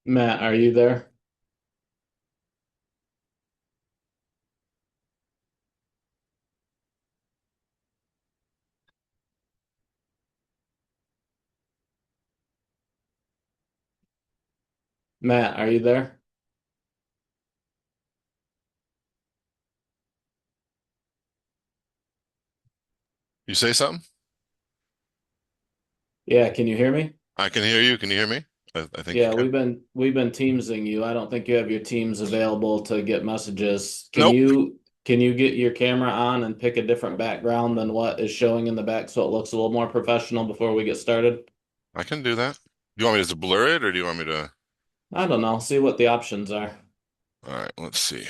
Matt, are you there? Matt, are you there? You say something? Yeah, can you hear me? I can hear you. Can you hear me? I think you Yeah, can. we've been teamsing you. I don't think you have your teams available to get messages. Can Nope. you get your camera on and pick a different background than what is showing in the back so it looks a little more professional before we get started? I can do that. You want me to just blur it or do you want me to? I don't know. See what the options are. All right, let's see.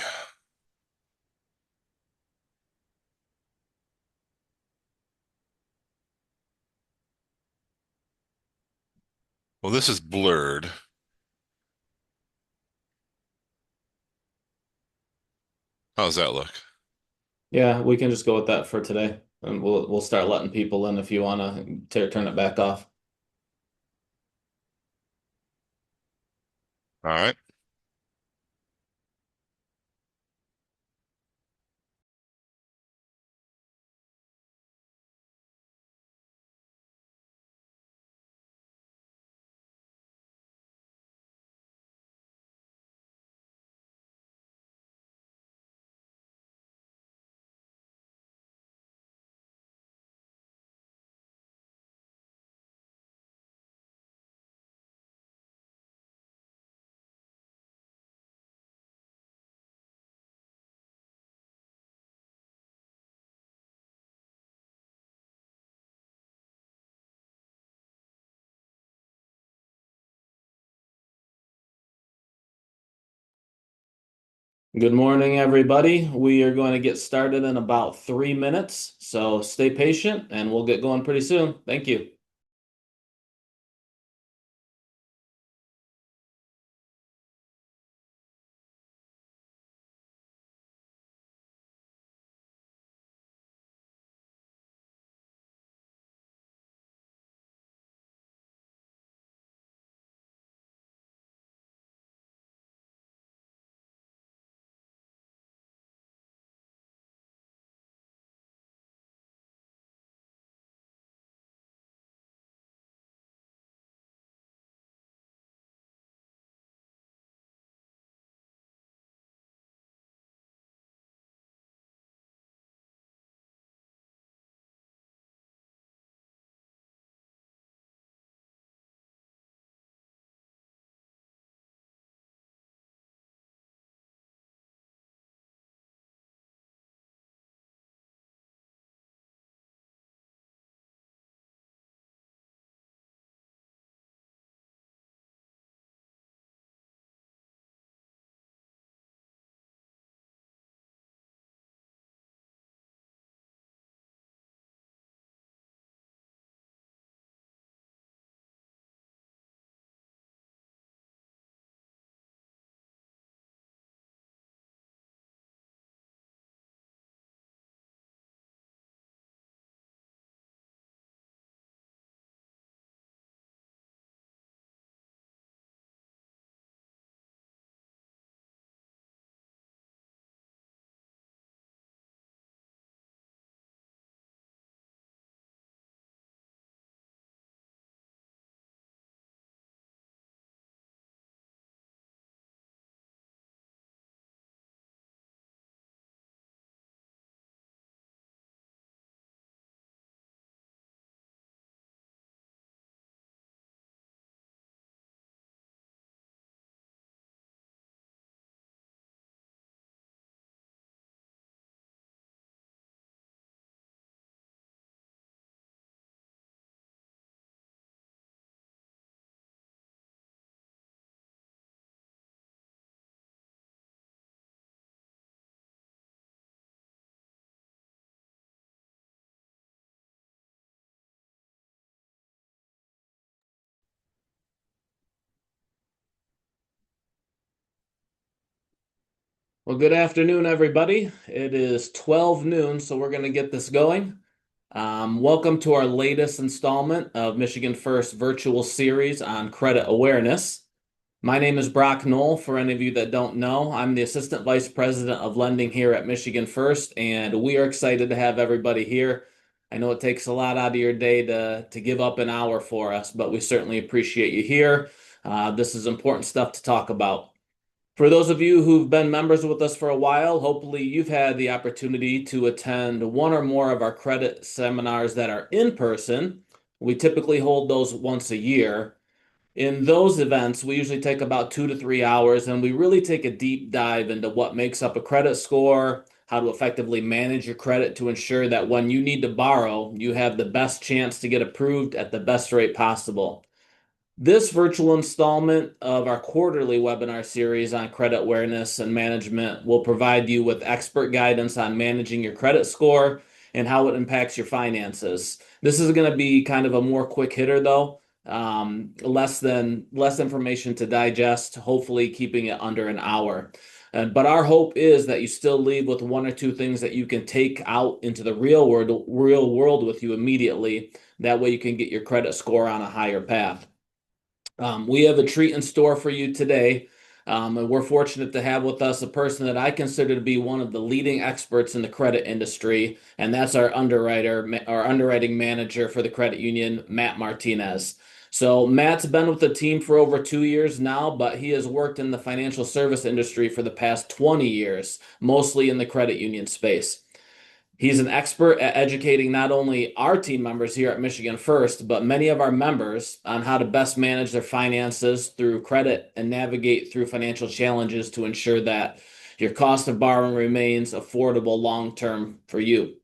Well, this is blurred. How does that look? Yeah, we can just go with that for today. And we'll start letting people in if you want to turn it back off. All right. Good morning, everybody. We are going to get started in about 3 minutes, so stay patient and we'll get going pretty soon. Thank you. Well, good afternoon, everybody. It is 12 noon, so we're going to get this going. Welcome to our latest installment of Michigan First virtual series on credit awareness. My name is Brock Knoll. For any of you that don't know, I'm the Assistant Vice President of Lending here at Michigan First, and we are excited to have everybody here. I know it takes a lot out of your day to give up an hour for us, but we certainly appreciate you here. This is important stuff to talk about. For those of you who've been members with us for a while, hopefully you've had the opportunity to attend one or more of our credit seminars that are in person. We typically hold those once a year. In those events, we usually take about 2 to 3 hours and we really take a deep dive into what makes up a credit score, how to effectively manage your credit to ensure that when you need to borrow, you have the best chance to get approved at the best rate possible. This virtual installment of our quarterly webinar series on credit awareness and management will provide you with expert guidance on managing your credit score and how it impacts your finances. This is going to be kind of a more quick hitter though. Less information to digest, hopefully keeping it under an hour. But our hope is that you still leave with one or two things that you can take out into the real world with you immediately. That way you can get your credit score on a higher path. We have a treat in store for you today. And we're fortunate to have with us a person that I consider to be one of the leading experts in the credit industry, and that's our underwriting manager for the credit union, Matt Martinez. So Matt's been with the team for over 2 years now, but he has worked in the financial service industry for the past 20 years, mostly in the credit union space. He's an expert at educating not only our team members here at Michigan First, but many of our members on how to best manage their finances through credit and navigate through financial challenges to ensure that your cost of borrowing remains affordable long term for you.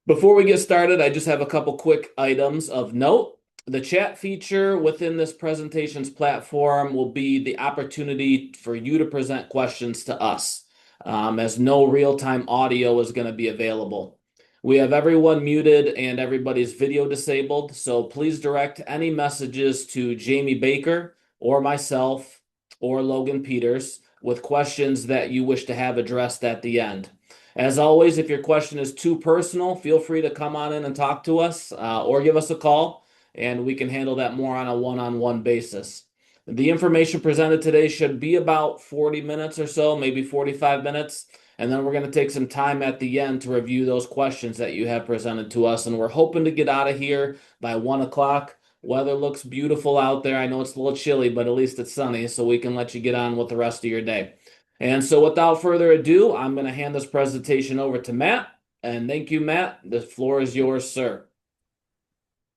Before we get started, I just have a couple quick items of note. The chat feature within this presentation's platform will be the opportunity for you to present questions to us, as no real-time audio is going to be available. We have everyone muted and everybody's video disabled, so please direct any messages to Jamie Baker or myself or Logan Peters with questions that you wish to have addressed at the end. As always, if your question is too personal, feel free to come on in and talk to us or give us a call, and we can handle that more on a one-on-one basis. The information presented today should be about 40 minutes or so, maybe 45 minutes, and then we're going to take some time at the end to review those questions that you have presented to us, and we're hoping to get out of here by 1 o'clock. Weather looks beautiful out there. I know it's a little chilly, but at least it's sunny, so we can let you get on with the rest of your day. And so without further ado, I'm going to hand this presentation over to Matt. And thank you, Matt. The floor is yours, sir.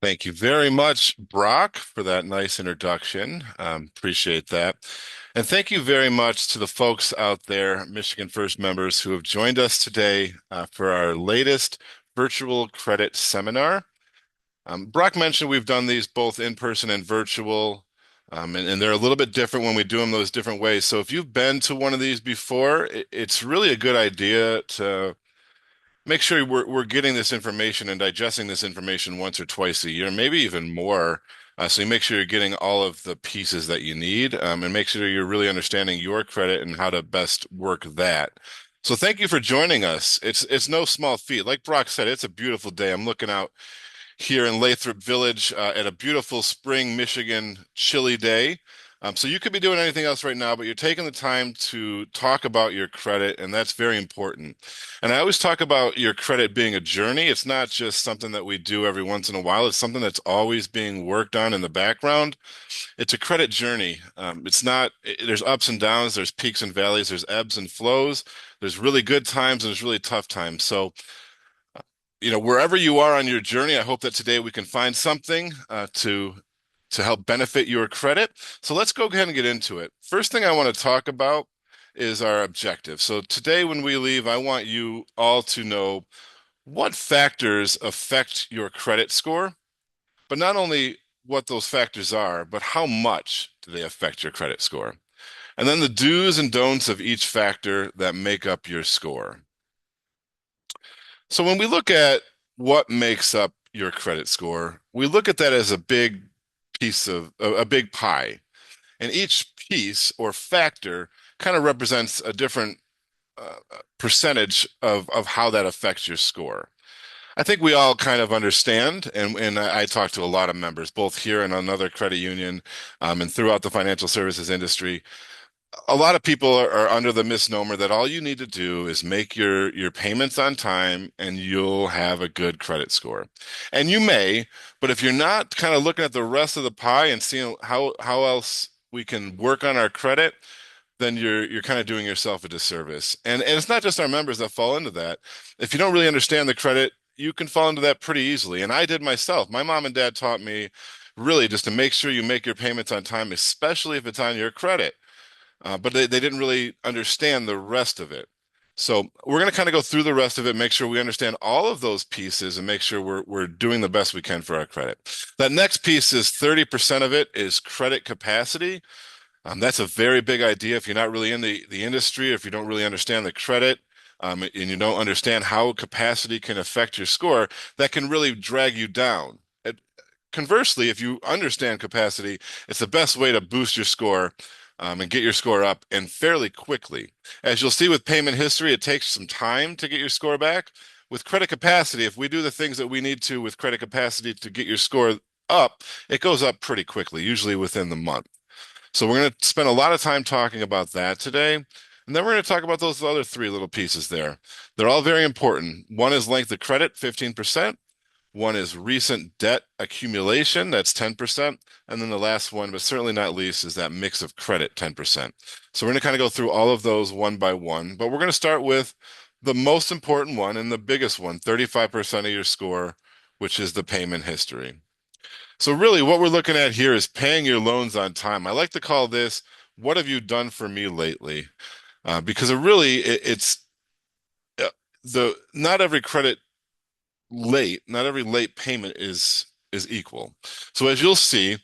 Thank you very much, Brock, for that nice introduction. Appreciate that. And thank you very much to the folks out there, Michigan First members, who have joined us today for our latest virtual credit seminar. Brock mentioned we've done these both in person and virtual, and they're a little bit different when we do them those different ways. So if you've been to one of these before, it's really a good idea to make sure we're getting this information and digesting this information once or twice a year, maybe even more. So you make sure you're getting all of the pieces that you need, and make sure you're really understanding your credit and how to best work that. So thank you for joining us. It's no small feat. Like Brock said, it's a beautiful day. I'm looking out here in Lathrop Village at a beautiful spring Michigan chilly day. So you could be doing anything else right now, but you're taking the time to talk about your credit, and that's very important. And I always talk about your credit being a journey. It's not just something that we do every once in a while. It's something that's always being worked on in the background. It's a credit journey. It's not, there's ups and downs, there's peaks and valleys, there's ebbs and flows, there's really good times, and there's really tough times. So wherever you are on your journey, I hope that today we can find something to help benefit your credit. So let's go ahead and get into it. First thing I want to talk about is our objective. So today when we leave, I want you all to know what factors affect your credit score, but not only what those factors are, but how much do they affect your credit score? And then the do's and don'ts of each factor that make up your score. So when we look at what makes up your credit score, we look at that as a big piece of a big pie. And each piece or factor kind of represents a different percentage of how that affects your score. I think we all kind of understand, and I talk to a lot of members, both here and another credit union, and throughout the financial services industry. A lot of people are under the misnomer that all you need to do is make your payments on time and you'll have a good credit score. And you may, but if you're not kind of looking at the rest of the pie and seeing how else we can work on our credit, then you're kind of doing yourself a disservice. And it's not just our members that fall into that. If you don't really understand the credit, you can fall into that pretty easily. And I did myself. My mom and dad taught me really just to make sure you make your payments on time, especially if it's on your credit. But they didn't really understand the rest of it. So we're going to kind of go through the rest of it, make sure we understand all of those pieces and make sure we're doing the best we can for our credit. That next piece is 30% of it is credit capacity. That's a very big idea if you're not really in the industry, if you don't really understand the credit, and you don't understand how capacity can affect your score, that can really drag you down. Conversely, if you understand capacity, it's the best way to boost your score, and get your score up and fairly quickly. As you'll see with payment history, it takes some time to get your score back. With credit capacity, if we do the things that we need to with credit capacity to get your score up, it goes up pretty quickly, usually within the month. So we're going to spend a lot of time talking about that today. And then we're going to talk about those other three little pieces there. They're all very important. One is length of credit, 15%. One is recent debt accumulation, that's 10%. And then the last one, but certainly not least, is that mix of credit, 10%. So we're going to kind of go through all of those one by one, but we're going to start with the most important one and the biggest one, 35% of your score, which is the payment history. So really what we're looking at here is paying your loans on time. I like to call this, what have you done for me lately? Because it's the not every credit not every late payment is equal. So as you'll see,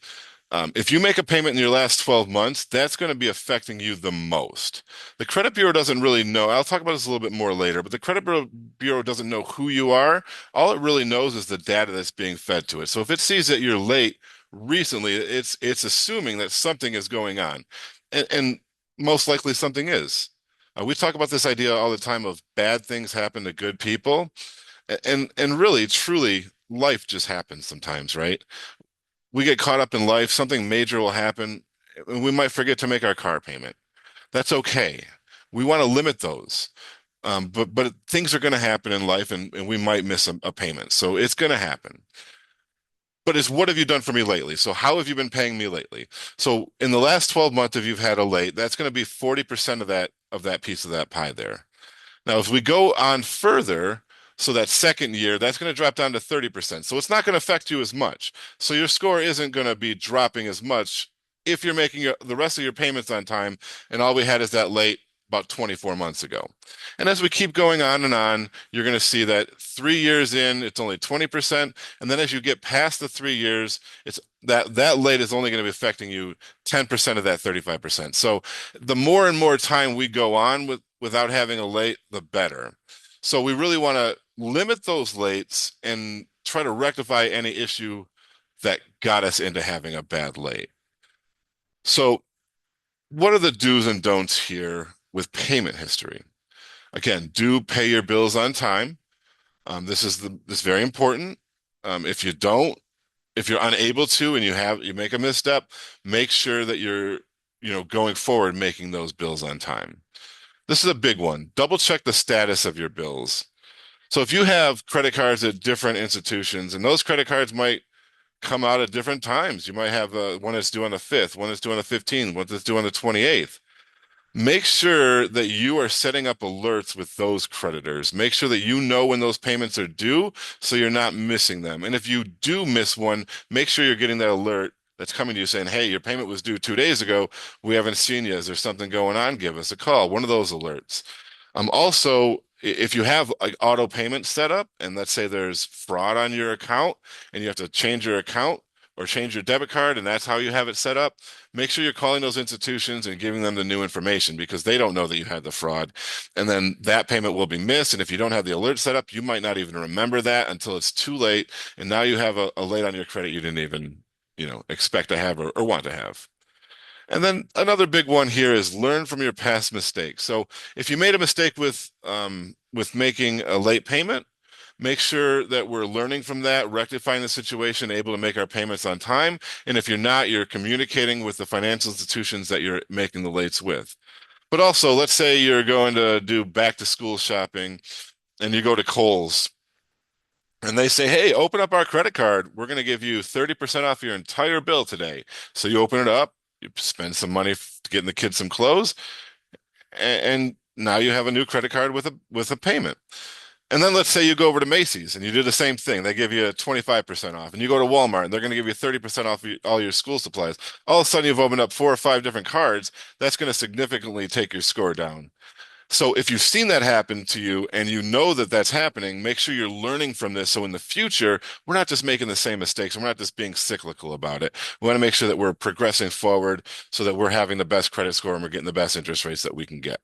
if you make a payment in your last 12 months, that's going to be affecting you the most. The credit bureau doesn't really know. I'll talk about this a little bit more later, but the bureau doesn't know who you are. All it really knows is the data that's being fed to it. So if it sees that you're late recently, it's assuming that something is going on, and most likely something is. We talk about this idea all the time of bad things happen to good people, and really, truly, life just happens sometimes, right? We get caught up in life, something major will happen, and we might forget to make our car payment. That's okay. We want to limit those. But things are going to happen in life, and we might miss a payment. So it's going to happen. But it's what have you done for me lately? So how have you been paying me lately? So in the last 12 months, if you've had a late, that's going to be 40% of that piece of that pie there. Now, if we go on further, so that second year, that's going to drop down to 30%. So it's not going to affect you as much. So your score isn't going to be dropping as much if you're making the rest of your payments on time, and all we had is that late about 24 months ago. And as we keep going on, you're going to see that 3 years in, it's only 20%. And then as you get past the 3 years, it's that late is only going to be affecting you 10% of that 35%. So the more and more time we go on without having a late, the better. So we really want to limit those lates and try to rectify any issue that got us into having a bad late. So what are the do's and don'ts here with payment history? Again, do pay your bills on time. This is very important. If you don't, if you're unable to and you make a misstep, make sure that you're going forward making those bills on time. This is a big one. Double check the status of your bills. So if you have credit cards at different institutions, and those credit cards might come out at different times. You might have one that's due on the 5th, one that's due on the 15th, one that's due on the 28th. Make sure that you are setting up alerts with those creditors. Make sure that you know when those payments are due so you're not missing them. And if you do miss one, make sure you're getting that alert that's coming to you saying, hey, your payment was due 2 days ago. We haven't seen you. Is there something going on? Give us a call. One of those alerts. Also, if you have like auto payment set up, and let's say there's fraud on your account and you have to change your account or change your debit card, and that's how you have it set up, make sure you're calling those institutions and giving them the new information because they don't know that you had the fraud. And then that payment will be missed. And if you don't have the alert set up, you might not even remember that until it's too late. And now you have a late on your credit you didn't even, expect to have or want to have. And then another big one here is learn from your past mistakes. So if you made a mistake with making a late payment, Make sure that we're learning from that, rectifying the situation, able to make our payments on time. And if you're not, you're communicating with the financial institutions that you're making the lates with. But also, let's say you're going to do back to school shopping and you go to Kohl's and they say, hey, open up our credit card. We're going to give you 30% off your entire bill today. So you open it up, you spend some money getting the kids some clothes, and now you have a new credit card with a payment. And then let's say you go over to Macy's and you do the same thing. They give you 25% off. And you go to Walmart and they're going to give you 30% off all your school supplies. All of a sudden, you've opened up 4 or 5 different cards. That's going to significantly take your score down. So if you've seen that happen to you and you know that that's happening, make sure you're learning from this. So in the future, we're not just making the same mistakes. We're not just being cyclical about it. We want to make sure that we're progressing forward so that we're having the best credit score and we're getting the best interest rates that we can get.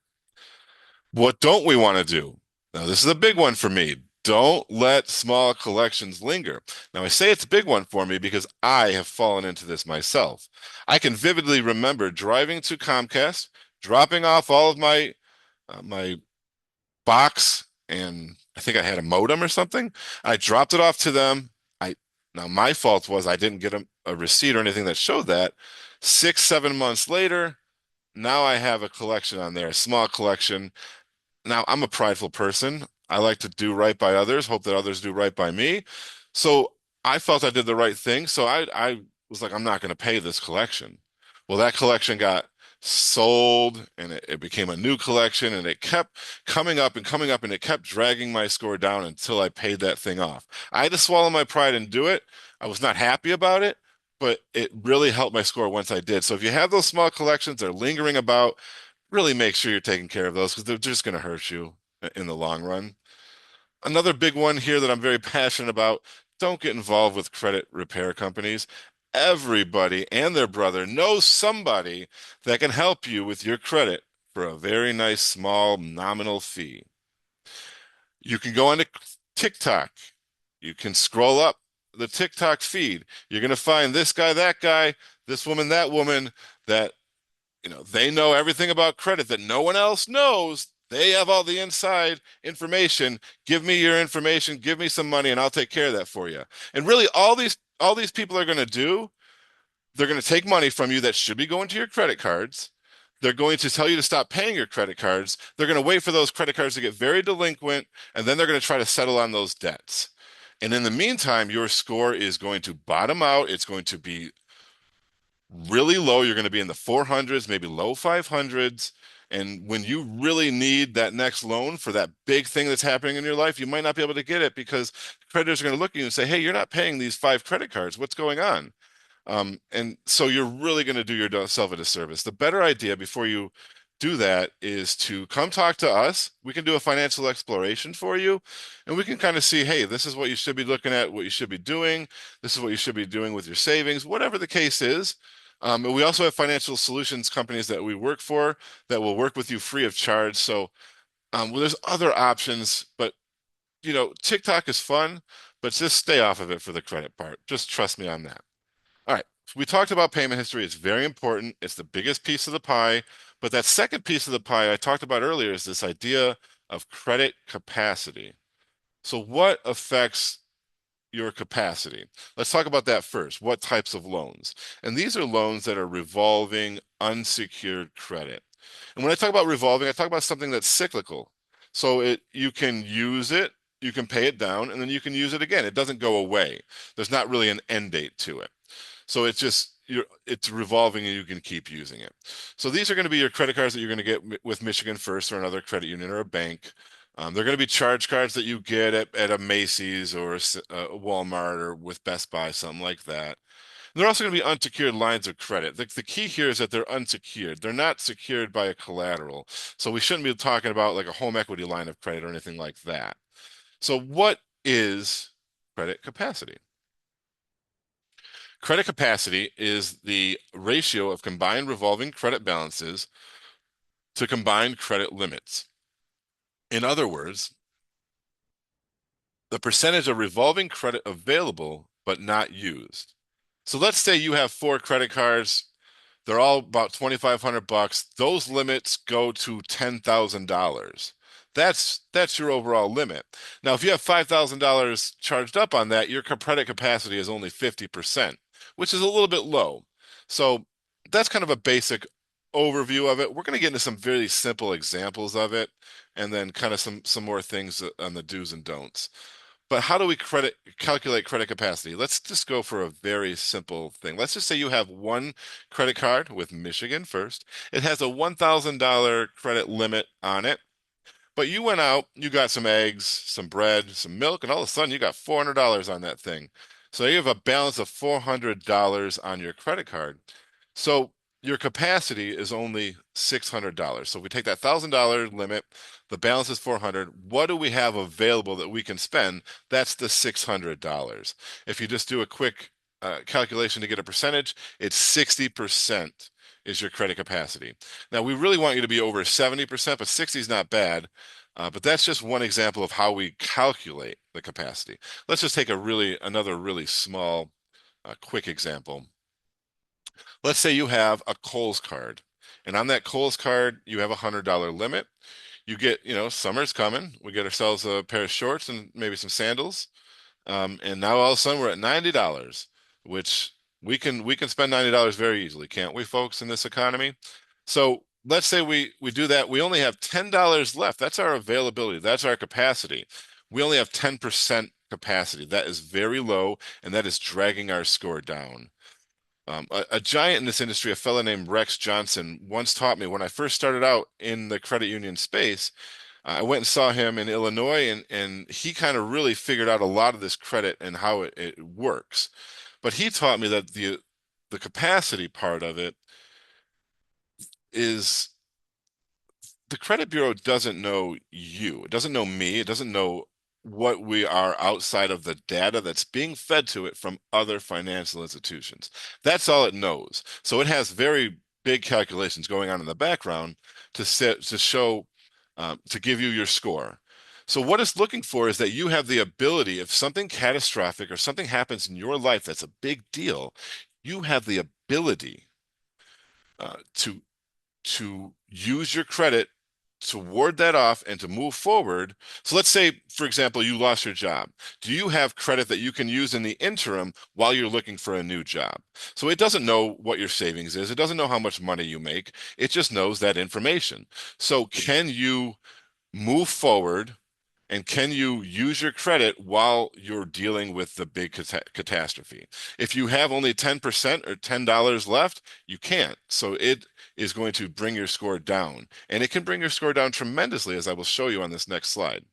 What don't we want to do? Now, this is a big one for me. Don't let small collections linger. Now, I say it's a big one for me because I have fallen into this myself. I can vividly remember driving to Comcast, dropping off all of my box, and I think I had a modem or something. I dropped it off to them. I Now my fault was I didn't get a receipt or anything that showed that. 6, 7 months later, now I have a collection on there, a small collection. Now, I'm a prideful person. I like to do right by others, hope that others do right by me. So I felt I did the right thing. So I was like, I'm not going to pay this collection. Well, that collection got sold and it became a new collection and it kept coming up and it kept dragging my score down until I paid that thing off. I had to swallow my pride and do it. I was not happy about it, but it really helped my score once I did. So if you have those small collections, they're lingering about, really make sure you're taking care of those because they're just going to hurt you in the long run. Another big one here that I'm very passionate about, don't get involved with credit repair companies. Everybody and their brother knows somebody that can help you with your credit for a very nice small nominal fee. You can go onto TikTok. You can scroll up the TikTok feed. You're going to find this guy, that guy, this woman, that woman that they know everything about credit that no one else knows. They have all the inside information. Give me your information, give me some money, and I'll take care of that for you. And really, all these people are going to do, they're going to take money from you that should be going to your credit cards. They're going to tell you to stop paying your credit cards. They're going to wait for those credit cards to get very delinquent, and then they're going to try to settle on those debts. And in the meantime, your score is going to bottom out. It's going to be really low. You're going to be in the 400s, maybe low 500s. And when you really need that next loan for that big thing that's happening in your life, you might not be able to get it because creditors are going to look at you and say, hey, you're not paying these 5 credit cards. What's going on? And so you're really going to do yourself a disservice. The better idea before you do that is to come talk to us. We can do a financial exploration for you, and we can kind of see, hey, this is what you should be looking at, what you should be doing. This is what you should be doing with your savings, whatever the case is. And we also have financial solutions companies that we work for that will work with you free of charge. So, well, there's other options, but TikTok is fun, but just stay off of it for the credit part. Just trust me on that. All right. We talked about payment history. It's very important. It's the biggest piece of the pie. But that second piece of the pie I talked about earlier is this idea of credit capacity. So what affects your capacity? Let's talk about that first. What types of loans? And these are loans that are revolving unsecured credit. And when I talk about revolving, I talk about something that's cyclical. So you can use it, you can pay it down, and then you can use it again. It doesn't go away. There's not really an end date to it. So it's revolving and you can keep using it. So these are going to be your credit cards that you're going to get with Michigan First or another credit union or a bank. They're going to be charge cards that you get at a Macy's or a Walmart or with Best Buy, something like that. And they're also going to be unsecured lines of credit. The key here is that they're unsecured. They're not secured by a collateral. So we shouldn't be talking about like a home equity line of credit or anything like that. So what is credit capacity? Credit capacity is the ratio of combined revolving credit balances to combined credit limits. In other words, the percentage of revolving credit available but not used. So let's say you have 4 credit cards. They're all about 2,500 bucks. Those limits go to $10,000. That's your overall limit. Now, if you have $5,000 charged up on that, your credit capacity is only 50%, which is a little bit low. So that's kind of a basic overview of it. We're going to get into some very simple examples of it, and then kind of some more things on the do's and don'ts. But how do we calculate credit capacity? Let's just go for a very simple thing. Let's just say you have one credit card with Michigan First. It has a $1,000 credit limit on it. But you went out, you got some eggs, some bread, some milk, and all of a sudden you got $400 on that thing. So you have a balance of $400 on your credit card. So your capacity is only $600. So if we take that $1,000 limit, the balance is 400. What do we have available that we can spend? That's the $600. If you just do a quick calculation to get a percentage, it's 60% is your credit capacity. Now, we really want you to be over 70%, but 60 is not bad. But that's just one example of how we calculate the capacity. Let's just take another really small, quick example. Let's say you have a Kohl's card, and on that Kohl's card, you have a $100 limit. You get, summer's coming. We get ourselves a pair of shorts and maybe some sandals. And now all of a sudden we're at $90, which we can spend $90 very easily, can't we, folks, in this economy? So let's say we do that. We only have $10 left. That's our availability. That's our capacity. We only have 10% capacity. That is very low, and that is dragging our score down. A giant in this industry, a fellow named Rex Johnson, once taught me when I first started out in the credit union space. I went and saw him in Illinois, and he kind of really figured out a lot of this credit and how it works. But he taught me that the capacity part of it is the credit bureau doesn't know you. It doesn't know me. It doesn't know what we are outside of the data that's being fed to it from other financial institutions. That's all it knows. So it has very big calculations going on in the background to show to give you your score. So what it's looking for is that you have the ability, if something catastrophic or something happens in your life that's a big deal, you have the ability to use your credit to ward that off and to move forward. So let's say, for example, you lost your job. Do you have credit that you can use in the interim while you're looking for a new job? So it doesn't know what your savings is. It doesn't know how much money you make. It just knows that information. So can you move forward, and can you use your credit while you're dealing with the big catastrophe? If you have only 10% or $10 left, you can't. So it is going to bring your score down. And it can bring your score down tremendously, as I will show you on this next slide.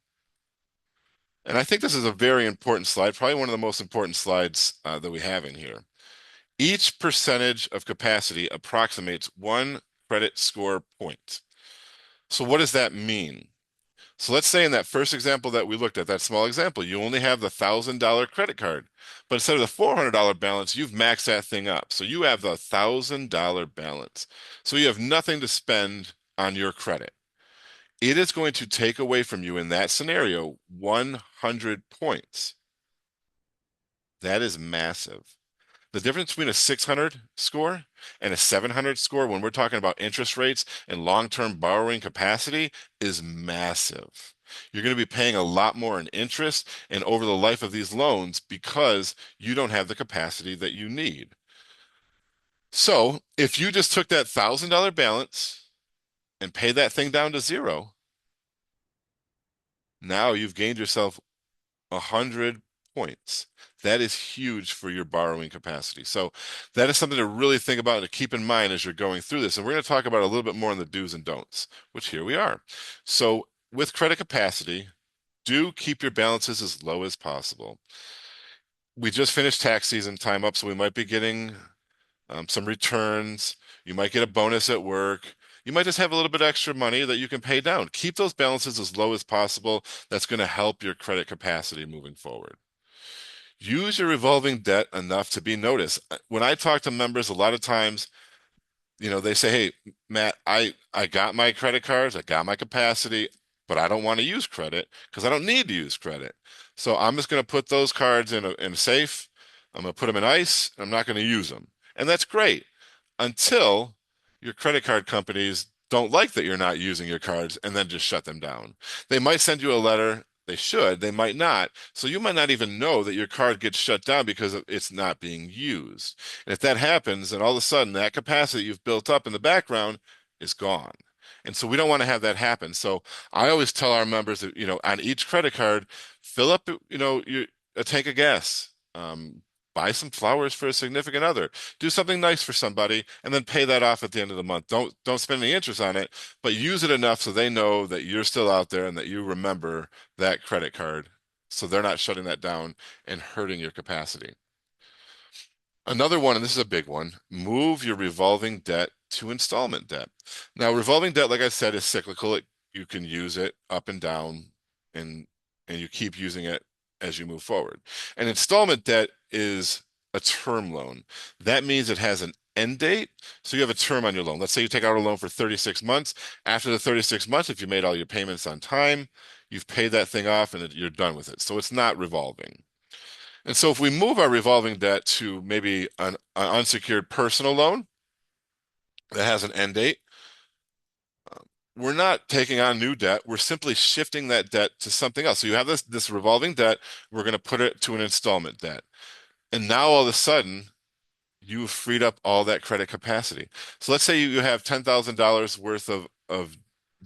And I think this is a very important slide, probably one of the most important slides that we have in here. Each percentage of capacity approximates one credit score point. So what does that mean? So let's say in that first example that we looked at, that small example, you only have the $1,000 credit card. But instead of the $400 balance, you've maxed that thing up. So you have the $1,000 balance. So you have nothing to spend on your credit. It is going to take away from you in that scenario 100 points. That is massive. The difference between a 600 score and a 700 score when we're talking about interest rates and long-term borrowing capacity is massive. You're going to be paying a lot more in interest and over the life of these loans because you don't have the capacity that you need. So if you just took that $1,000 balance and paid that thing down to zero, now you've gained yourself 100 points. That is huge for your borrowing capacity. So that is something to really think about and to keep in mind as you're going through this. And we're going to talk about a little bit more on the do's and don'ts, which here we are. So with credit capacity, do keep your balances as low as possible. We just finished tax season time up, so we might be getting some returns. You might get a bonus at work. You might just have a little bit extra money that you can pay down. Keep those balances as low as possible. That's going to help your credit capacity moving forward. Use your revolving debt enough to be noticed. When I talk to members, a lot of times, they say, "Hey, Matt, I got my credit cards, I got my capacity, but I don't want to use credit because I don't need to use credit. So I'm just going to put those cards in a safe. I'm going to put them in ice. And I'm not going to use them." And that's great until your credit card companies don't like that you're not using your cards and then just shut them down. They might send you a letter. They should, they might not. So you might not even know that your card gets shut down because it's not being used. And if that happens, then all of a sudden that capacity you've built up in the background is gone. And so we don't want to have that happen. So I always tell our members that, on each credit card, fill up, a tank of gas. Buy some flowers for a significant other. Do something nice for somebody, and then pay that off at the end of the month. Don't spend any interest on it, but use it enough so they know that you're still out there and that you remember that credit card, so they're not shutting that down and hurting your capacity. Another one, and this is a big one, move your revolving debt to installment debt. Now, revolving debt, like I said, is cyclical. You can use it up and down, and you keep using it as you move forward. And installment debt is a term loan. That means it has an end date. So you have a term on your loan. Let's say you take out a loan for 36 months. After the 36 months, if you made all your payments on time, you've paid that thing off and you're done with it. So it's not revolving. And so if we move our revolving debt to maybe an unsecured personal loan that has an end date, we're not taking on new debt. We're simply shifting that debt to something else. So you have this revolving debt. We're going to put it to an installment debt. And now all of a sudden, you've freed up all that credit capacity. So let's say you have $10,000 worth of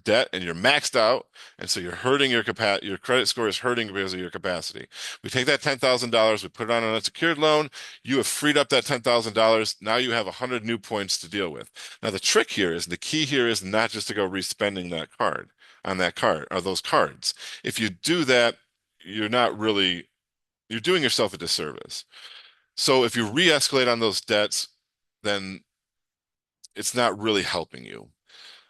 debt and you're maxed out, and so you're hurting your credit score is hurting because of your capacity. We take that $10,000, we put it on an unsecured loan. You have freed up that $10,000. Now you have 100 new points to deal with. Now the key here is not just to go respending that card on that card or those cards. If you do that, you're doing yourself a disservice. So if you re-escalate on those debts, then it's not really helping you.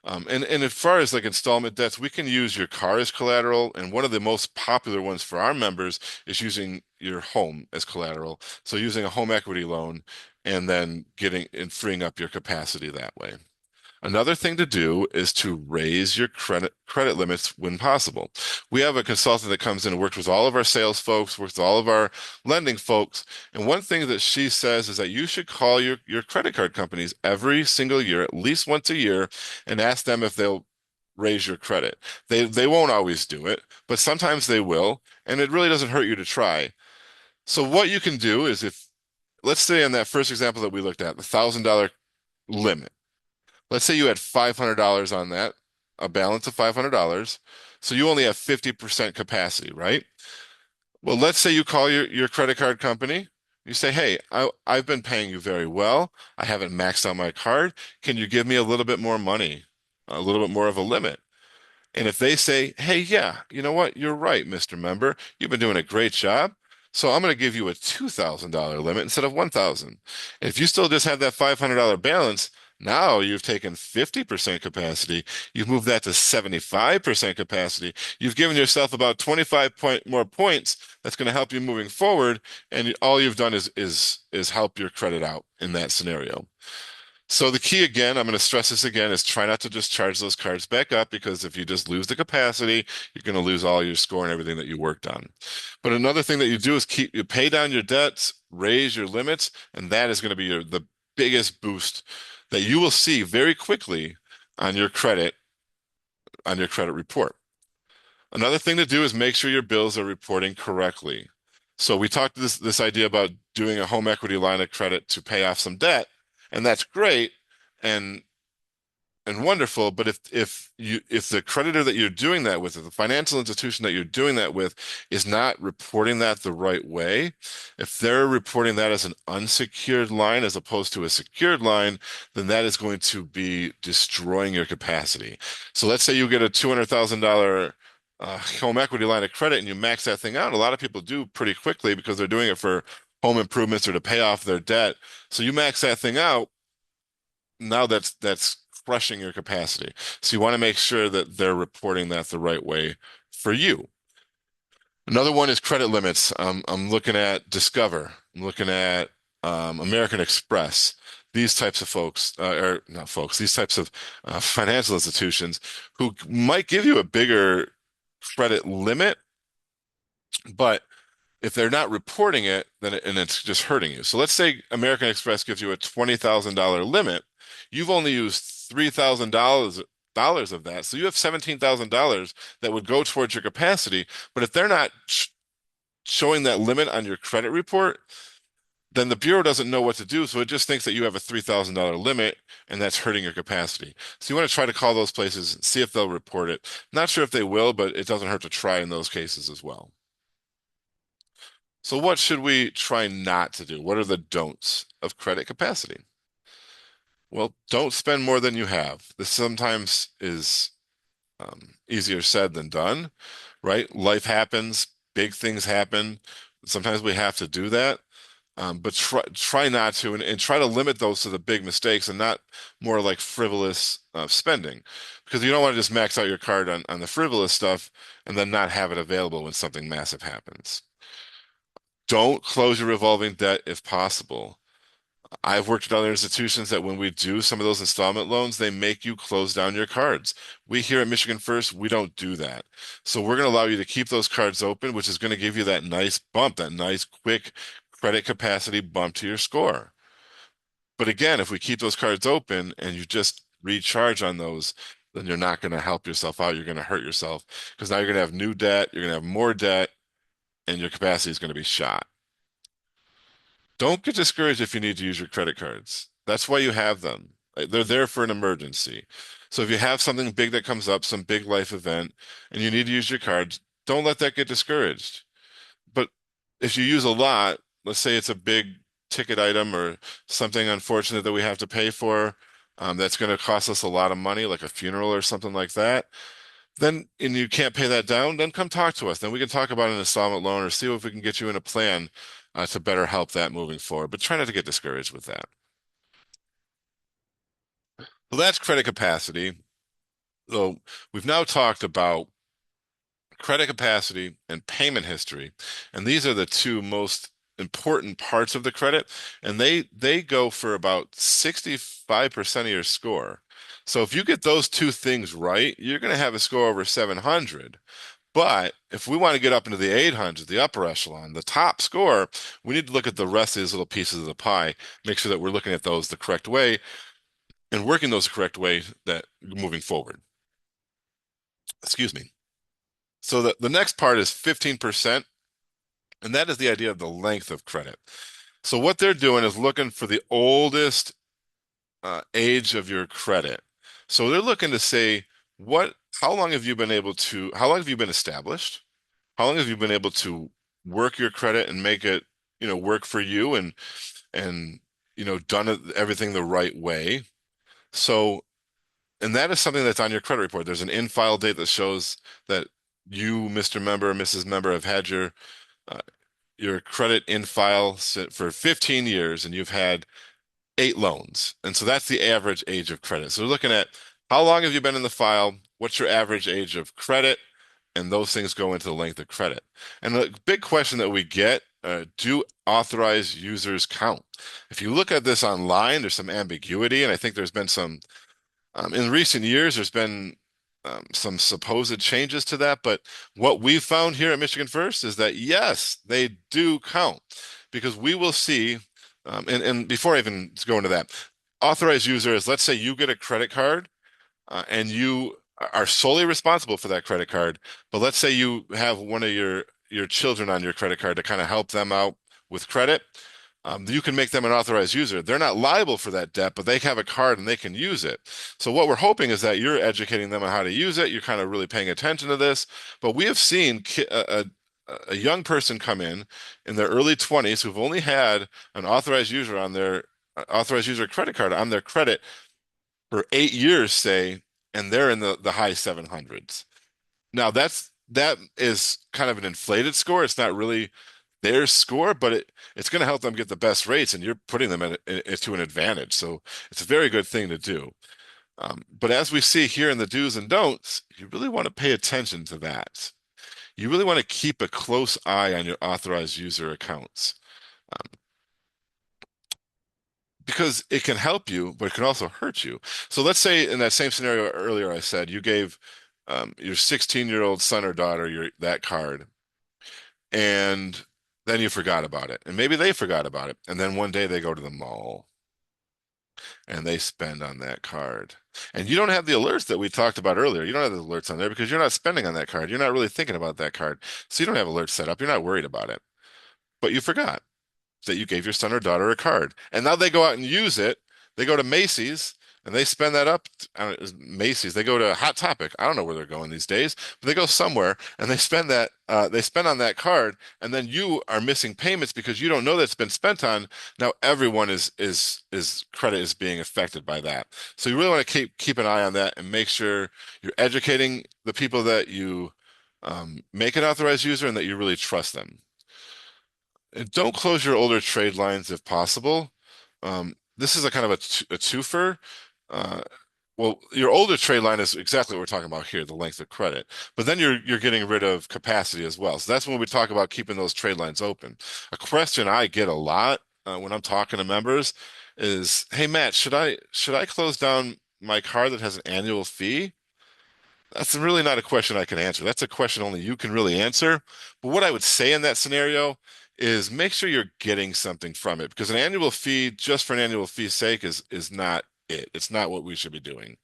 And as far as like installment debts, we can use your car as collateral. And one of the most popular ones for our members is using your home as collateral. So using a home equity loan and then getting and freeing up your capacity that way. Another thing to do is to raise your credit limits when possible. We have a consultant that comes in and works with all of our sales folks, works with all of our lending folks. And one thing that she says is that you should call your credit card companies every single year, at least once a year, and ask them if they'll raise your credit. They won't always do it, but sometimes they will, and it really doesn't hurt you to try. So what you can do is let's say in that first example that we looked at, the $1,000 limit. Let's say you had $500 on that, a balance of $500. So you only have 50% capacity, right? Well, let's say you call your credit card company. You say, hey, I've been paying you very well. I haven't maxed out my card. Can you give me a little bit more money, a little bit more of a limit? And if they say, hey, yeah, you know what? You're right, Mr. Member. You've been doing a great job. So I'm going to give you a $2,000 limit instead of 1,000. If you still just have that $500 balance, now you've taken 50% capacity. You've moved that to 75% capacity. You've given yourself about 25 more points. That's going to help you moving forward. And all you've done is help your credit out in that scenario. So the key again, I'm going to stress this again, is try not to just charge those cards back up, because if you just lose the capacity, you're going to lose all your score and everything that you worked on. But another thing that you do is you pay down your debts, raise your limits, and that is going to be the biggest boost that you will see very quickly on your credit report. Another thing to do is make sure your bills are reporting correctly. So we talked this idea about doing a home equity line of credit to pay off some debt, and that's great and wonderful. But if the creditor that you're doing that with, or the financial institution that you're doing that with, is not reporting that the right way, if they're reporting that as an unsecured line as opposed to a secured line, then that is going to be destroying your capacity. So let's say you get a $200,000 home equity line of credit and you max that thing out. A lot of people do pretty quickly because they're doing it for home improvements or to pay off their debt. So you max that thing out. Now that's crushing your capacity. So you want to make sure that they're reporting that the right way for you. Another one is credit limits. I'm looking at Discover. I'm looking at American Express. These types of folks, or not folks, these types of financial institutions who might give you a bigger credit limit, but if they're not reporting it, then and it's just hurting you. So let's say American Express gives you a $20,000 limit. You've only used $3,000 $1,000 of that. So you have $17,000 that would go towards your capacity. But if they're not showing that limit on your credit report, then the bureau doesn't know what to do. So it just thinks that you have a $3,000 limit and that's hurting your capacity. So you want to try to call those places, see if they'll report it. Not sure if they will, but it doesn't hurt to try in those cases as well. So what should we try not to do? What are the don'ts of credit capacity? Well, don't spend more than you have. This sometimes is easier said than done, right? Life happens, big things happen. Sometimes we have to do that. But try not to, and try to limit those to the big mistakes and not more like frivolous spending, because you don't want to just max out your card on the frivolous stuff and then not have it available when something massive happens. Don't close your revolving debt if possible. I've worked at other institutions that when we do some of those installment loans, they make you close down your cards. We here at Michigan First, we don't do that. So we're going to allow you to keep those cards open, which is going to give you that nice bump, that nice quick credit capacity bump to your score. But again, if we keep those cards open and you just recharge on those, then you're not going to help yourself out. You're going to hurt yourself because now you're going to have new debt, you're going to have more debt, and your capacity is going to be shot. Don't get discouraged if you need to use your credit cards. That's why you have them. They're there for an emergency. So if you have something big that comes up, some big life event, and you need to use your cards, don't let that get discouraged. But if you use a lot, let's say it's a big ticket item or something unfortunate that we have to pay for, that's going to cost us a lot of money, like a funeral or something like that, then and you can't pay that down, then come talk to us. Then we can talk about an installment loan or see if we can get you in a plan to better help that moving forward. But try not to get discouraged with that. So that's credit capacity. So we've now talked about credit capacity and payment history, and these are the two most important parts of the credit, and they go for about 65% of your score. So if you get those two things right, you're going to have a score over 700. But if we want to get up into the 800s, the upper echelon, the top score, we need to look at the rest of these little pieces of the pie, make sure that we're looking at those the correct way and working those the correct way that moving forward. Excuse me. So the next part is 15%, and that is the idea of the length of credit. So what they're doing is looking for the oldest age of your credit. So they're looking to say, how long have you been established? How long have you been able to work your credit and make it, work for you and done everything the right way? So, and that is something that's on your credit report. There's an in-file date that shows that you, Mr. Member or Mrs. Member, have had uh, your credit in file for 15 years and you've had 8 loans. And so that's the average age of credit. So we're looking at how long have you been in the file? What's your average age of credit? And those things go into the length of credit. And the big question that we get, do authorized users count? If you look at this online, there's some ambiguity, and I think there's been some, in recent years, there's been some supposed changes to that. But what we've found here at Michigan First is that yes, they do count because we will see, and before I even go into that, authorized user is, let's say you get a credit card and you are solely responsible for that credit card. But let's say you have one of your children on your credit card to kind of help them out with credit. You can make them an authorized user. They're not liable for that debt, but they have a card and they can use it. So what we're hoping is that you're educating them on how to use it. You're kind of really paying attention to this. But we have seen a young person come in their early 20s who've only had an authorized user on their authorized user credit card on their credit for 8 years, say, and they're in the high 700s. Now that is kind of an inflated score. It's not really their score, but it's going to help them get the best rates, and you're putting them to an advantage. So it's a very good thing to do. But as we see here in the do's and don'ts, you really want to pay attention to that. You really want to keep a close eye on your authorized user accounts. Because it can help you, but it can also hurt you. So let's say in that same scenario earlier, I said you gave your 16-year-old son or daughter that card, and then you forgot about it, and maybe they forgot about it, and then one day they go to the mall, and they spend on that card. And you don't have the alerts that we talked about earlier. You don't have the alerts on there because you're not spending on that card. You're not really thinking about that card. So you don't have alerts set up. You're not worried about it. But you forgot that you gave your son or daughter a card. And now they go out and use it. They go to Macy's and they spend that up. I don't know, Macy's. They go to Hot Topic. I don't know where they're going these days, but they go somewhere and they spend that. They spend on that card, and then you are missing payments because you don't know that's been spent on. Now everyone is credit is being affected by that. So you really want to keep an eye on that and make sure you're educating the people that you make an authorized user and that you really trust them. And don't close your older trade lines if possible. This is a kind of a twofer. Uh, well, your older trade line is exactly what we're talking about here, the length of credit. But then you're getting rid of capacity as well. So that's when we talk about keeping those trade lines open. A question I get a lot when I'm talking to members is, "Hey Matt, should I close down my card that has an annual fee?" That's really not a question I can answer. That's a question only you can really answer. But what I would say in that scenario is make sure you're getting something from it because an annual fee just for an annual fee's sake is not it. It's not what we should be doing.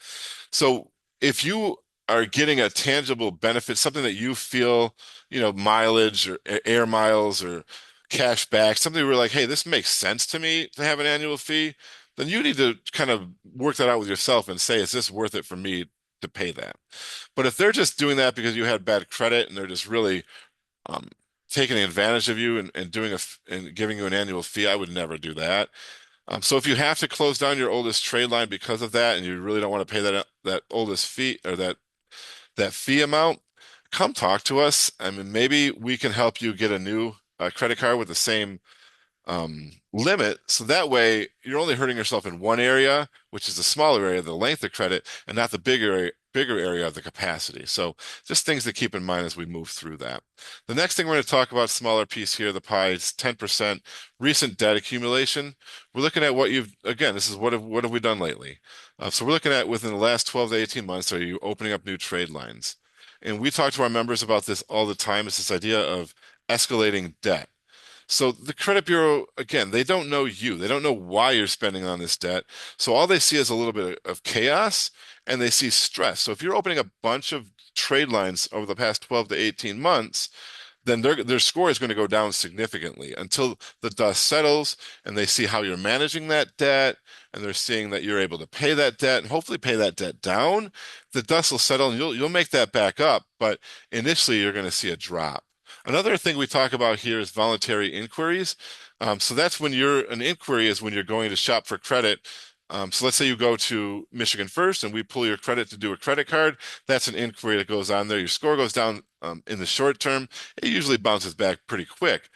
So if you are getting a tangible benefit, something that you feel, mileage or air miles or cash back, something where like, hey, this makes sense to me to have an annual fee, then you need to kind of work that out with yourself and say, is this worth it for me to pay that? But if they're just doing that because you had bad credit and they're just really um, taking advantage of you and and giving you an annual fee, I would never do that. So if you have to close down your oldest trade line because of that, and you really don't want to pay that oldest fee or that fee amount, come talk to us. I mean, maybe we can help you get a new credit card with the same limit. So that way you're only hurting yourself in one area, which is the smaller area, the length of credit, and not the bigger area of the capacity. So just things to keep in mind as we move through that. The next thing we're going to talk about, smaller piece here, the pie is 10% recent debt accumulation. We're looking at again, this is what have we done lately? So we're looking at within the last 12 to 18 months, are you opening up new trade lines? And we talk to our members about this all the time. It's this idea of escalating debt. So the credit bureau, again, they don't know you. They don't know why you're spending on this debt. So all they see is a little bit of chaos and they see stress. So if you're opening a bunch of trade lines over the past 12 to 18 months, then their score is going to go down significantly until the dust settles and they see how you're managing that debt and they're seeing that you're able to pay that debt and hopefully pay that debt down. The dust will settle and you'll make that back up, but initially you're going to see a drop. Another thing we talk about here is voluntary inquiries. So that's an inquiry is when you're going to shop for credit. So let's say you go to Michigan First and we pull your credit to do a credit card. That's an inquiry that goes on there. Your score goes down in the short term. It usually bounces back pretty quick.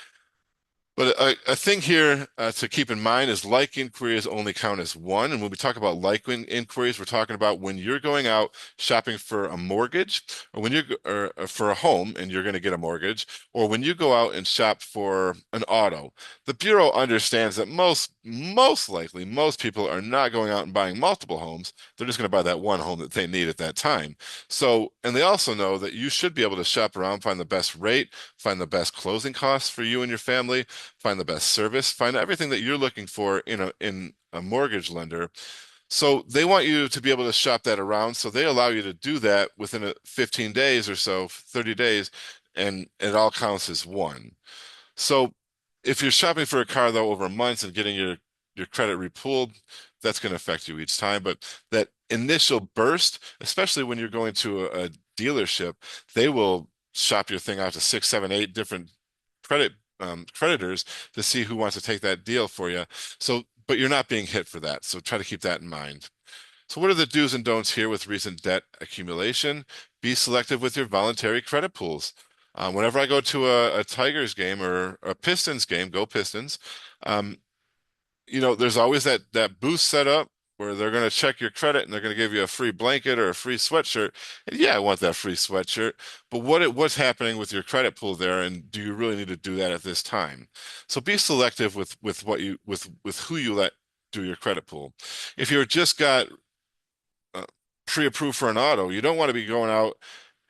But a thing here to keep in mind is like inquiries only count as one. And when we talk about like inquiries, we're talking about when you're going out shopping for a mortgage or when or for a home and you're going to get a mortgage, or when you go out and shop for an auto. The Bureau understands that most likely, most people are not going out and buying multiple homes. They're just going to buy that one home that they need at that time. So, and they also know that you should be able to shop around, find the best rate, find the best closing costs for you and your family, find the best service, find everything that you're looking for in a mortgage lender. So they want you to be able to shop that around. So they allow you to do that within 15 days or so, 30 days, and it all counts as one. So if you're shopping for a car though over months and getting your credit repooled, that's going to affect you each time. But that initial burst, especially when you're going to a dealership, they will shop your thing out to six, seven, eight different creditors to see who wants to take that deal for you. So, but you're not being hit for that. So try to keep that in mind. So what are the do's and don'ts here with recent debt accumulation? Be selective with your voluntary credit pools. Whenever I go to a Tigers game or a Pistons game, go Pistons, um, there's always that booth set up where they're going to check your credit and they're going to give you a free blanket or a free sweatshirt. And yeah, I want that free sweatshirt, but what's happening with your credit pool there, and do you really need to do that at this time? So be selective with who you let do your credit pool. If you're just got uh, pre-approved for an auto, you don't want to be going out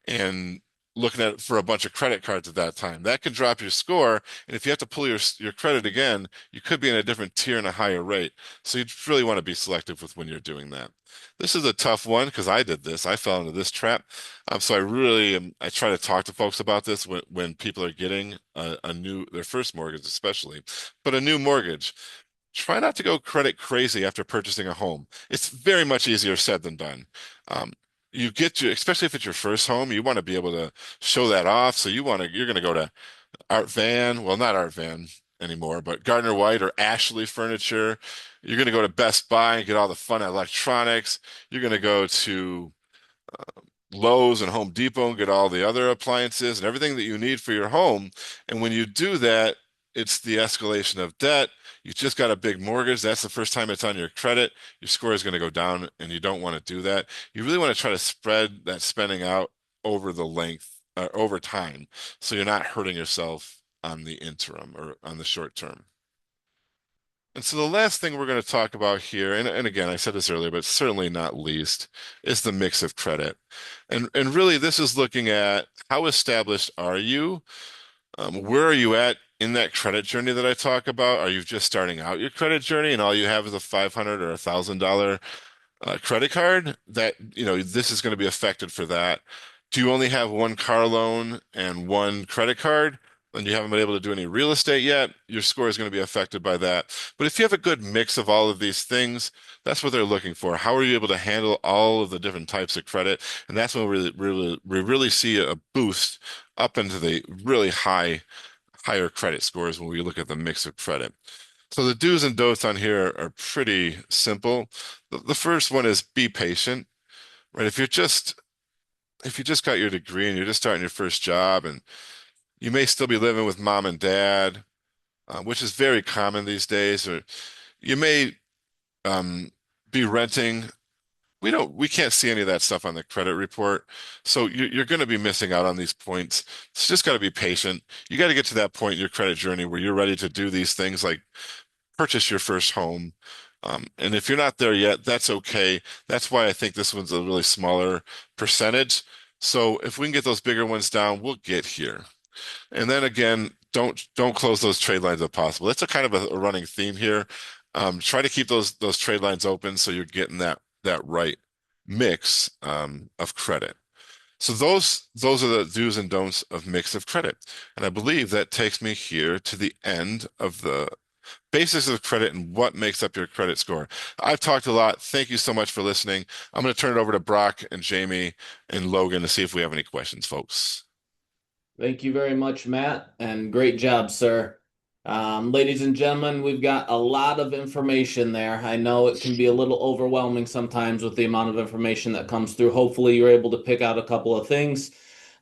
and looking at for a bunch of credit cards at that time. That can drop your score, and if you have to pull your credit again, you could be in a different tier and a higher rate. So you really want to be selective with when you're doing that. This is a tough one because I did this. I fell into this trap. So I really I try to talk to folks about this when people are getting a new their first mortgage, especially, but a new mortgage. Try not to go credit crazy after purchasing a home. It's very much easier said than done. Um, you get to, especially if it's your first home, you want to be able to show that off. So you're going to go to Art Van, well, not Art Van anymore, but Gardner White or Ashley Furniture. You're going to go to Best Buy and get all the fun electronics. You're going to go to Lowe's and Home Depot and get all the other appliances and everything that you need for your home. And when you do that, it's the escalation of debt. You just got a big mortgage. That's the first time it's on your credit. Your score is going to go down, and you don't want to do that. You really want to try to spread that spending out over the length, over time, so you're not hurting yourself on the interim or on the short term. And so the last thing we're going to talk about here, and again, I said this earlier, but certainly not least, is the mix of credit. And really this is looking at how established are you? Where are you at in that credit journey that I talk about? Are you just starting out your credit journey and all you have is a $500 or $1,000 credit card? That, this is going to be affected for that. Do you only have one car loan and one credit card? And you haven't been able to do any real estate yet, your score is going to be affected by that. But if you have a good mix of all of these things, that's what they're looking for. How are you able to handle all of the different types of credit? And that's when we really see a boost up into the really higher credit scores when we look at the mix of credit. So the do's and don'ts on here are pretty simple. The first one is be patient, right? If you just got your degree and you're just starting your first job and you may still be living with mom and dad, which is very common these days, or you may be renting. We can't see any of that stuff on the credit report. So you're going to be missing out on these points. It's just got to be patient. You got to get to that point in your credit journey where you're ready to do these things like purchase your first home. And if you're not there yet, that's okay. That's why I think this one's a really smaller percentage. So if we can get those bigger ones down, we'll get here. And then again, don't close those trade lines if possible. That's a kind of a running theme here. Try to keep those trade lines open so you're getting that right mix of credit. So those are the do's and don'ts of mix of credit. And I believe that takes me here to the end of the basics of credit and what makes up your credit score. I've talked a lot. Thank you so much for listening. I'm going to turn it over to Brock and Jamie and Logan to see if we have any questions, folks. Thank you very much, Matt, and great job, sir. Ladies and gentlemen, we've got a lot of information there. I know it can be a little overwhelming sometimes with the amount of information that comes through. Hopefully, you're able to pick out a couple of things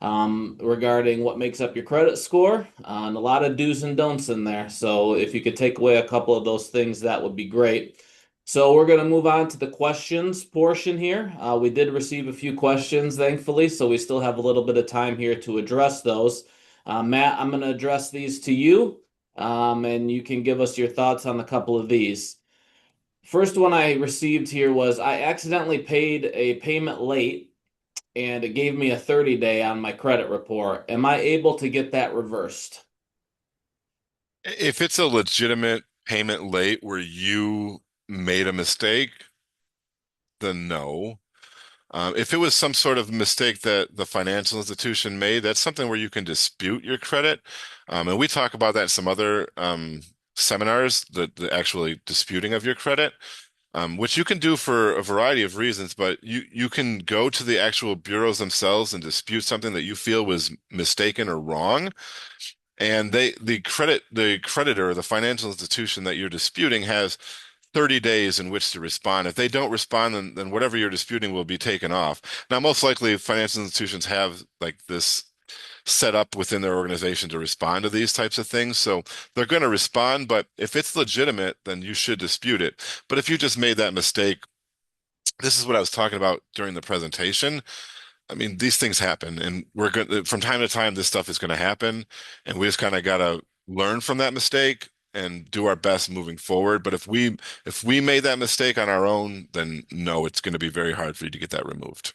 regarding what makes up your credit score, and a lot of do's and don'ts in there. So, if you could take away a couple of those things, that would be great. So we're going to move on to the questions portion here. We did receive a few questions, thankfully, so we still have a little bit of time here to address those. Matt, I'm going to address these to you, and you can give us your thoughts on a couple of these. First one I received here was I accidentally paid a payment late, and it gave me a 30-day on my credit report. Am I able to get that reversed? If it's a legitimate payment late where you made a mistake, then no. If it was some sort of mistake that the financial institution made, that's something where you can dispute your credit. And we talk about that in some other seminars, the actually disputing of your credit, which you can do for a variety of reasons, but you can go to the actual bureaus themselves and dispute something that you feel was mistaken or wrong. And the creditor, the financial institution that you're disputing has 30 days in which to respond. If they don't respond, then whatever you're disputing will be taken off. Now, most likely financial institutions have like this set up within their organization to respond to these types of things. So they're going to respond, but if it's legitimate, then you should dispute it. But if you just made that mistake, this is what I was talking about during the presentation. I mean, these things happen, and we're going from time to time, this stuff is going to happen, and we just kind of got to learn from that mistake and do our best moving forward. But if we made that mistake on our own, then no, it's going to be very hard for you to get that removed.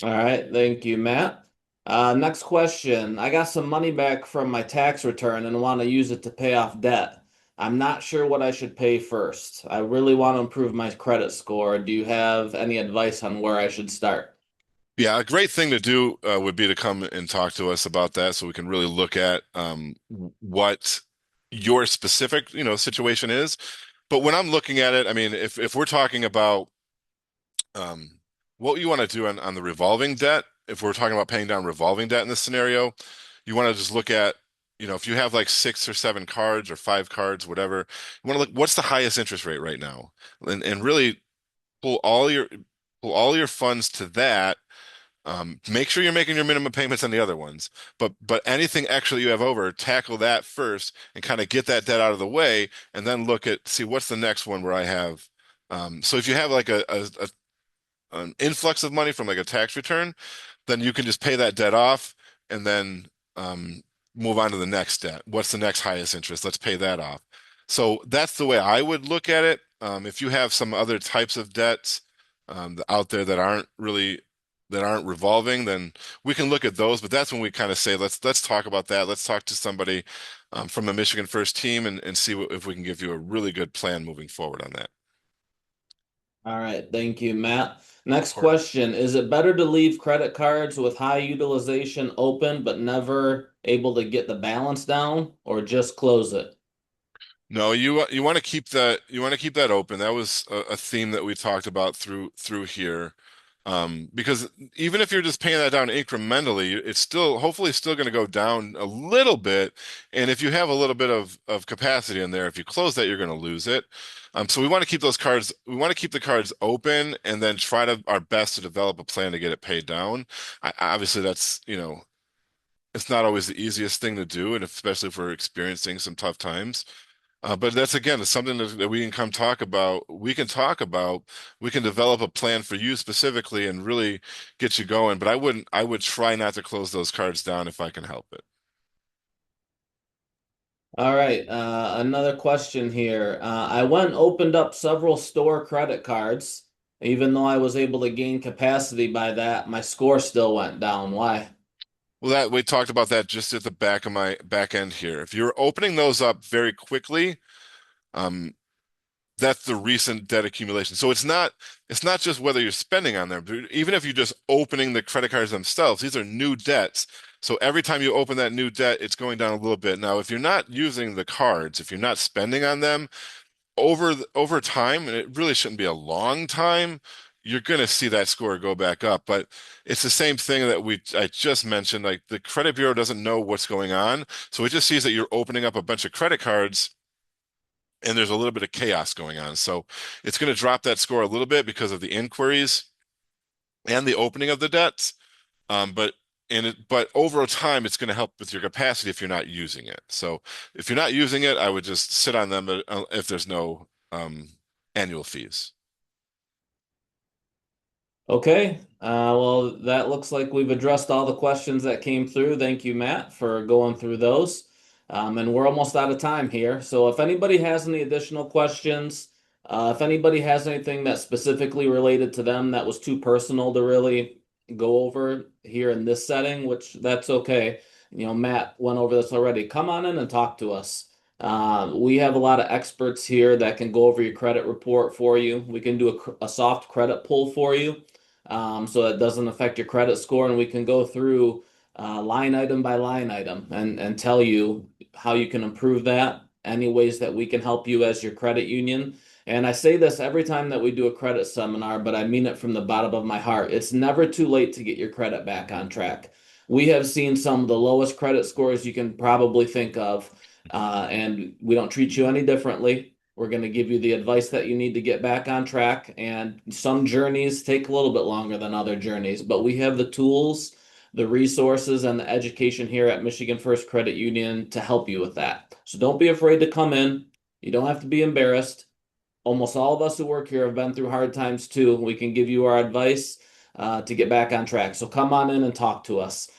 All right, thank you, Matt. Next question. I got some money back from my tax return and want to use it to pay off debt. I'm not sure what I should pay first. I really want to improve my credit score. Do you have any advice on where I should start? Yeah, a great thing to do would be to come and talk to us about that so we can really look at what your specific, situation is. But when I'm looking at it, I mean, if we're talking about um, what you want to do on the revolving debt, if we're talking about paying down revolving debt in this scenario, you want to just look at, if you have like 6 or 7 cards or 5 cards, whatever, you want to look what's the highest interest rate right now, and really pull all your pull all your funds to that. Make sure you're making your minimum payments on the other ones, but anything extra that you have over, tackle that first and kind of get that debt out of the way, and then look at see what's the next one where I have. So if you have like an influx of money from like a tax return, then you can just pay that debt off and then move on to the next debt. What's the next highest interest? Let's pay that off. So that's the way I would look at it. If you have some other types of debts out there that aren't revolving, then we can look at those. But that's when we kind of say, let's talk about that. Let's talk to somebody from the Michigan First team and see if we can give you a really good plan moving forward on that. All right, thank you, Matt. Next Of course. question. Is it better to leave credit cards with high utilization open but never able to get the balance down, or just close it? No, you want to keep that open. That was a theme that we talked about through here. Because even if you're just paying that down incrementally, it's still hopefully still going to go down a little bit. And if you have a little bit of capacity in there, if you close that, you're going to lose it. So we want to keep those cards, we want to keep the cards open and then try to our best to develop a plan to get it paid down. Obviously, that's, it's not always the easiest thing to do, and especially if we're experiencing some tough times. But that's again, it's something that we can come talk about. We can talk about. We can develop a plan for you specifically and really get you going. But I would try not to close those cards down if I can help it. All right, another question here. I went and opened up several store credit cards. Even though I was able to gain capacity by that, my score still went down. Why? Well, that we talked about that just at the back of my back end here. If you're opening those up very quickly, um, that's the recent debt accumulation. So it's not just whether you're spending on them, but even if you're just opening the credit cards themselves, these are new debts. So every time you open that new debt, it's going down a little bit. Now, if you're not using the cards, if you're not spending on them over time, and it really shouldn't be a long time, you're going to see that score go back up. But it's the same thing that I just mentioned. Like the credit bureau doesn't know what's going on, so it just sees that you're opening up a bunch of credit cards and there's a little bit of chaos going on. So it's going to drop that score a little bit because of the inquiries and the opening of the debts. But over time, it's going to help with your capacity if you're not using it. So if you're not using it, I would just sit on them if there's no annual fees. Okay. Well, that looks like we've addressed all the questions that came through. Thank you, Matt, for going through those. And we're almost out of time here. So if anybody has any additional questions, if anybody has anything that's specifically related to them that was too personal to really go over here in this setting, which that's okay. Matt went over this already. Come on in and talk to us. We have a lot of experts here that can go over your credit report for you. We can do a soft credit pull for you, so it doesn't affect your credit score, and we can go through line item by line item and tell you how you can improve that, any ways that we can help you as your credit union. And I say this every time that we do a credit seminar, but I mean it from the bottom of my heart. It's never too late to get your credit back on track. We have seen some of the lowest credit scores you can probably think of, and we don't treat you any differently. We're going to give you the advice that you need to get back on track. And some journeys take a little bit longer than other journeys, but we have the tools, the resources, and the education here at Michigan First Credit Union to help you with that. So don't be afraid to come in. You don't have to be embarrassed. Almost all of us who work here have been through hard times too. We can give you our advice to get back on track. So come on in and talk to us.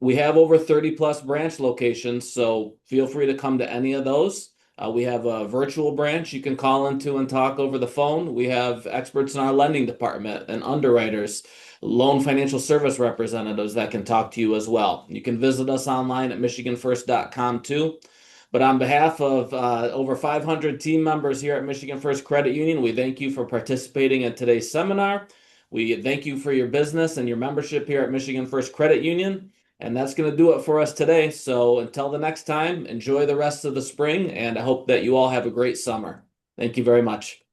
We have over 30 plus branch locations, so feel free to come to any of those. We have a virtual branch you can call into and talk over the phone. We have experts in our lending department and underwriters, loan financial service representatives that can talk to you as well. You can visit us online at michiganfirst.com too. But on behalf of over 500 team members here at Michigan First Credit Union, we thank you for participating in today's seminar. We thank you for your business and your membership here at Michigan First Credit Union. And that's going to do it for us today. So until the next time, enjoy the rest of the spring, and I hope that you all have a great summer. Thank you very much.